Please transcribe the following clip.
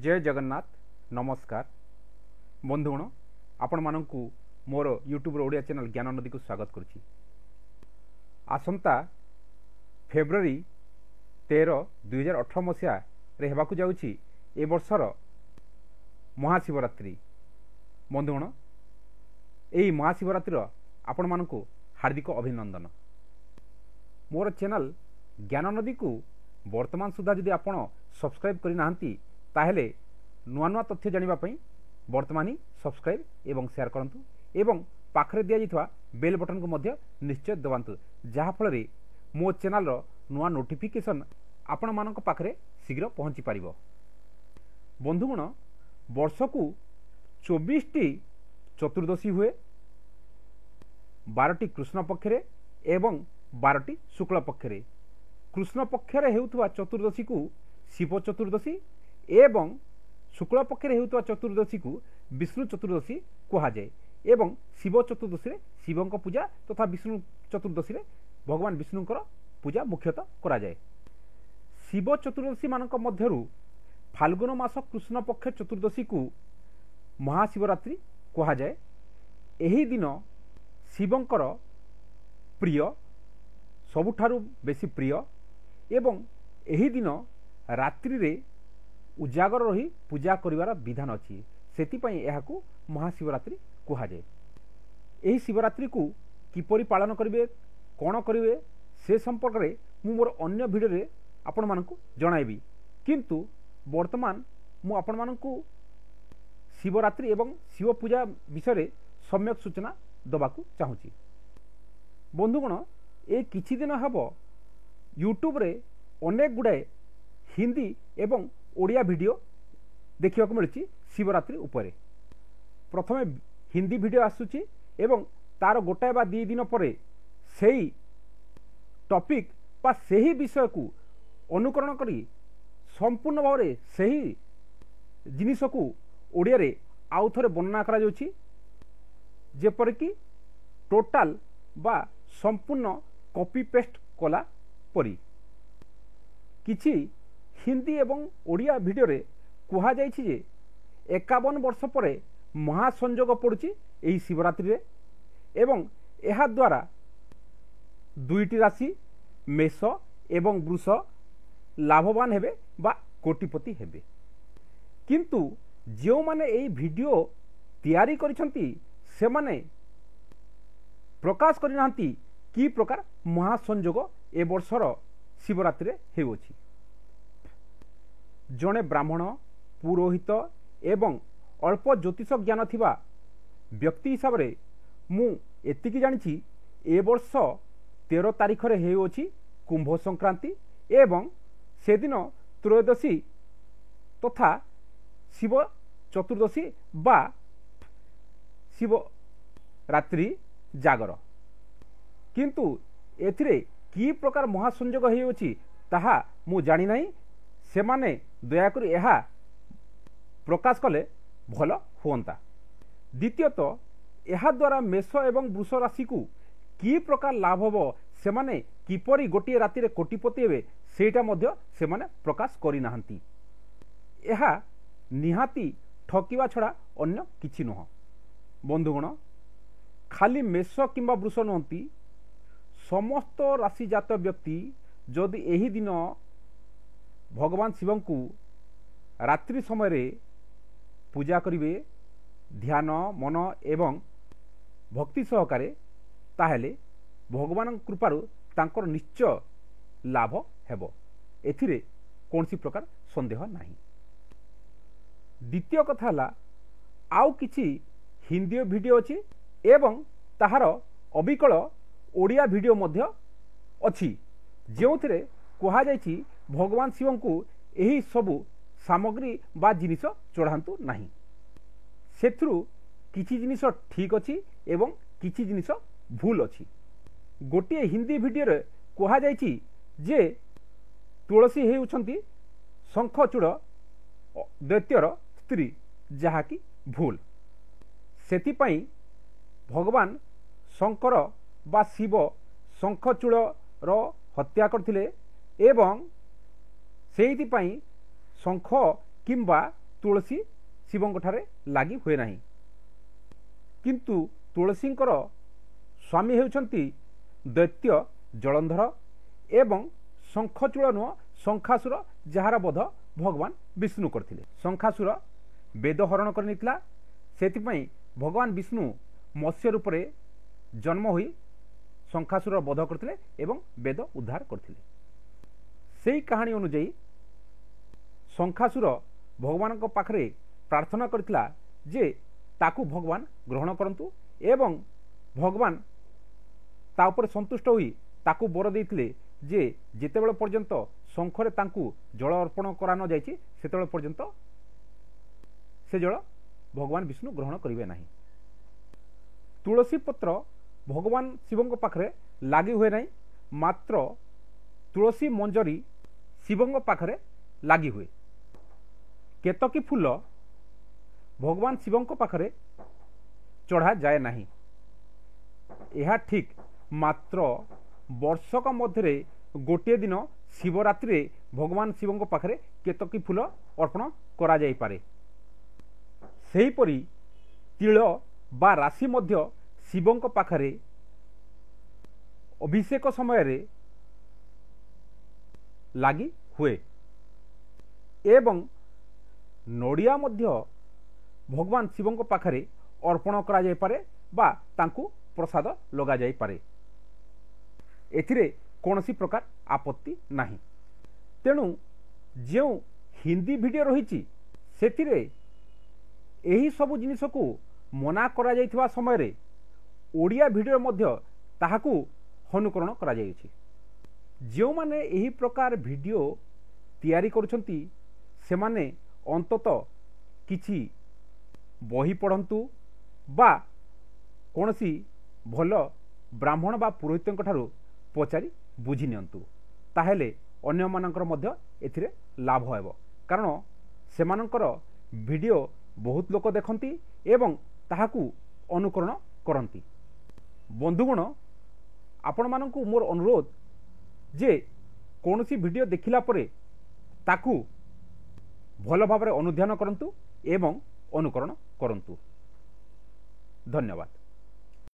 जय जगन्नाथ नमस्कार बंधुगण आपण मानक मोर यूट्यूब ओडिया चैनल ज्ञान नदी को स्वागत करुच्ची। आसंता फेब्रुआरी 13 2018 मसीहा हेबाकु जाउछि ए वर्षर महाशिवरात्रि। बंधुगण यही महाशिवरात्रि आपण मानक हार्दिक अभिनंदन। मोर चैनल ज्ञान नदी को वर्तमान सुधा जदि आपण सब्सक्राइब करना ताहेले नुआ नुआ तथ्य जानापी वर्तमान ही सब्सक्राइब एवं शेयर करंतु एवं पाखरे दिया जाइथवा बेल बटन को मध्य निश्चय दबांतु जहाँफल मो चैनल रो नुआ नोटिफिकेशन आपण मानक पाखरे शीघ्र पहुँची पारिबो। बंधुगण वर्ष को 24टी चतुर्दशी हुए, 12टी कृष्ण पक्षरे एवं 12टी शुक्ल पक्षरे। कृष्ण पक्षरे हेउथवा चतुर्दशी को शिव चतुर्दशी एवं शुक्ल पक्षरे हेउथवा चतुर्दशी को विष्णु चतुर्दशी कहुए एवं शिव चतुर्दशी शिवों पूजा तथा विष्णु चतुर्दशी भगवान विष्णुंकर पूजा मुख्यतः करा जाए। शिव चतुर्दशी मानक मध्यरु फाल्गुन मास कृष्ण पक्ष चतुर्दशी को महाशिवरात्रि कहुए। एही दिन शिवंकर प्रिय सबुठारु बेसी प्रिय एवं एही दिन रात्रि रे उजागर रही पूजा करिवार विधान अछि, सेतिपई एहाकू महाशिवरात्रि कहुए। एही शिवरात्रि को किपरि पालन करिवे कोन करिवे से संपर्क रे मु मोर अन्य वीडियो रे आपण मानकू जणाइबी, किंतु वर्तमान मु आपण मानकू शिवरात्रि एवं शिव पूजा विषय सम्यक सूचना दबाकू चाहूची। बंधुगण ए किछि दिन हबो यूट्यूब रे अनेक गुड़ाए हिंदी एवं ओडिया वीडियो देखा मिलूँ शिवरात्रि उपरे। प्रथमे हिंदी वीडियो आसुची एवं तार गोटाए बा दी दिन पर सही टॉपिक बा सही विषय को अनुकरण करी संपूर्ण भाव में सही जिनिस को ओडिया रे आउ थरे वर्णना करा जाउची, जेपरिक टोटाल बा संपूर्ण कॉपी पेस्ट कला परी। किछि हिंदी एवं ओडिया वीडियो रे कहा जाइछि जे 51 वर्ष पर महासंयोग पड़ुछि एही शिवरात्रि रे एवं एहा द्वारा दुईटी राशि मेष एवं वृष लाभवान हेबे बा कोटिपति हेबे। किंतु जो माने एही वीडियो तैयारी करिसंती से माने प्रकाश करिनांती कि प्रकार महासंयोग ए वर्षर शिवरात्रि रे हेउछि। जड़े ब्राह्मण पुरोहित एवं अल्प ज्योतिष ज्ञान थिबा व्यक्ति हिसाब रे मु एतिकी जानिछि ए वर्ष 13 तारिख रे हेउछि कुंभ संक्रांति एवं से दिन त्रयोदशी तथा शिव चतुर्दशी बा शिव रात्रि जागर। किंतु एथिरे की प्रकार महासंयोग हेउछि ताहा मु जानि नाही, से माने दयाकरी यह प्रकाश कले भल हुअंता। द्वितीयतः यह द्वारा मेष एवं वृष राशि को की प्रकार लाभ हो से माने किपरि गोटे राति रे कोटिपति हेबे सेटा मध्य से माने प्रकाश करि नाहंती। यह निहाती ठकिवा छड़ा अन्य किछि नुह। बंधुगण खाली मेष किंबा वृष नहंती, समस्त राशि जात व्यक्ति जदि एही दिन भगवान शिव को रात्रि समय रे पूजा करिवे ध्यान मन एवं भक्ति सहकारे, ताहेले भगवान कृपारु तांकर निश्चय लाभ हेबो, एथिरे कोनसी प्रकार संदेह नाही। द्वितीय कथा हला आउ किछि हिंदी वीडियो अछि एवं ताहार अबिकल ओडिया वीडियो मध्य अछि, जोथिरे कहा जाइछि भगवान शिव को यही सबु सामग्री बा जिनिस चढ़ातु नहीं। सेथुरु किछि जिनिस ठीक अछि एवं किछि जिनिस भूल अछि। गोटे हिंदी वीडियो रे कहा जाइछि जे तुलसी हेउछंती शंखचूड़ दैत्यर स्त्री, जहा कि भूल। सेतिपई भगवान शंकर बा शिव शंखचूड़ रो हत्या करथिले एवं सेहिथिपई शंख किंबा तुलसी शिवंठारे लगी हुए नहीं किंतु तुलसींकर स्वामी हेउछंती दैत्य जलंधर एवं शंखचूड़ नुह शंखासुर जार बोध भगवान विष्णु करथिले। शंखासुर वेद हरण कर नितला सेतिपई भगवान विष्णु मत्स्य रूप में जन्म हुई शंखासुर बोध करथिले एवं वेद उद्धार करथिले। सेही कहानी अनुଯାयी शंखासुर भगवान पाखरे प्रार्थना करथिला जे ताकू भगवान ग्रहण करंतु एवं भगवान ता उपर संतुष्ट होई ताकू बर देइथिले जे जेतेबेले पर्यंत शंखरे तांकू जल अर्पण करा न जायछि सेतेबेले पर्यंत से जल भगवान विष्णु ग्रहण करिवे नाही। तुलसी पत्र भगवान शिवंग पाखरे लागी हुए नहीं मात्र तुलसी मंजरी शिवंग पाखरे लागी हुए। केतकी फूल भगवान शिवंग पाखरे चढ़ा जाए नहीं। यह ठीक मात्र वर्षक मध्य गोटे दिन शिवरात्रि भगवान शिवंग पाखरे केतकी फूल अर्पण करा जाई पारे। सेहीपरि तिल बा राशि मध्य शिवंग पाखरे अभिषेक समय रे लागी हुए एवं नड़िया मध्य भगवान शिवंग पाखरे अर्पण करा जाई पारे बा तांकू प्रसाद लगा जाई पारे। एथिरे कौनसी प्रकार आपत्ति नाही। तेणु जो हिंदी वीडियो रही सेथिरे एही सबु जिनिस को मना करा जाइथिबा समय रे ओडिया वीडियो मध्य ताहाकू अनुकरण करा जायछि। जो माने एही प्रकार वीडियो तैयारी करुछंती सेमाने अंतत किछि बही पढ़ंतु बा कोनसी भल ब्राह्मण बा पुरोहितंक ठारू पचारि बुझी नियंतु ताहेले अन्य मानकर मध्य एथिरे लाभ हेबो कारण सेमानकर वीडियो बहुत लोक देखंती एवं ताहाकू अनुकरण करंती। बंधुगण आपण मानकू मोर अनुरोध जे कौनसी वीडियो देखिला परे ताकू भल भाव अनुध्यान करंतु एवं अनुकरण करंतु। धन्यवाद।